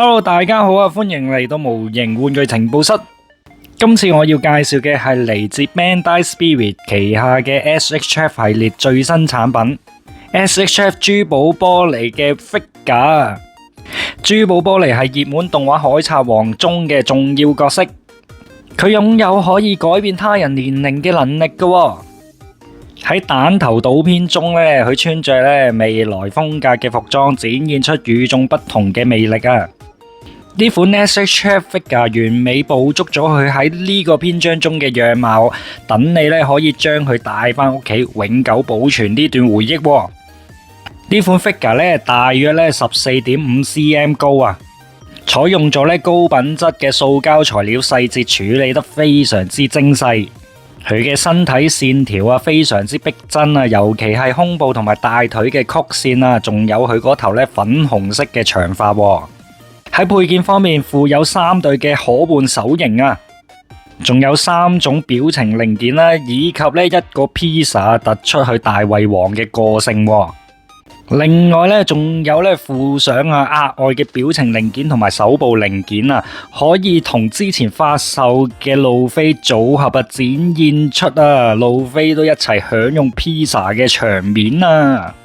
Hello，大家好啊！歡迎嚟到模型玩具情報室。今次我要介紹嘅係嚟自 Bandai Spirit 旗下嘅 SHF 系列最新產品 SHF 珠寶玻璃嘅 figure。珠寶玻璃係熱門動畫《海賊王》中嘅重要角色，佢擁有可以改變他人年齡嘅能力嘅。喺蛋頭島篇中咧，佢穿着咧未來風格嘅服裝，展現出與眾不同嘅魅力啊！呢款 SHF figure 完美捕捉咗佢喺呢個篇章中嘅樣貌，等你咧可以將佢帶翻屋企，永久保存呢段回憶。呢款 figure 咧大約咧14.5 cm 高啊，採用咗咧高品質嘅塑膠材料，細節處理得非常之精細。佢嘅身體線條啊，非常之逼真啊，尤其係胸部同埋大腿嘅曲線啊，仲有佢嗰頭咧粉紅色嘅長髮。喺配件方面，附有3對嘅可換手型啊，仲有3種表情零件啦，以及咧一個披薩突出佢大胃王嘅個性。另外咧，仲有咧附上額外嘅表情零件同埋手部零件啊，可以同之前發售嘅路飛組合啊，展現出路飛都一齊享用披薩嘅場面啊！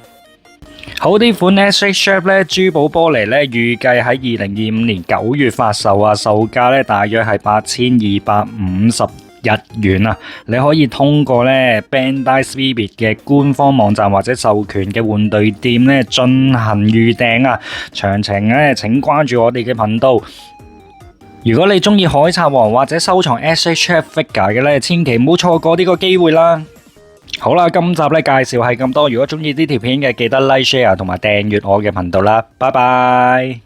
好，呢款 SHF 咧珠寶玻璃咧，預計喺2025年9月發售啊，售價咧大約係8250日元啊！你可以通過咧 Bandai Spirit 嘅官方網站或者授權嘅換對店咧進行預訂啊！詳情咧請關注我哋嘅頻道。如果你中意海賊王或者收藏 SHF figure 嘅咧，千祈唔好錯過呢個機會啦！好啦，今集咧介紹係咁多。如果中意呢條片嘅，記得 like、share 同埋訂閱我嘅頻道啦。拜拜。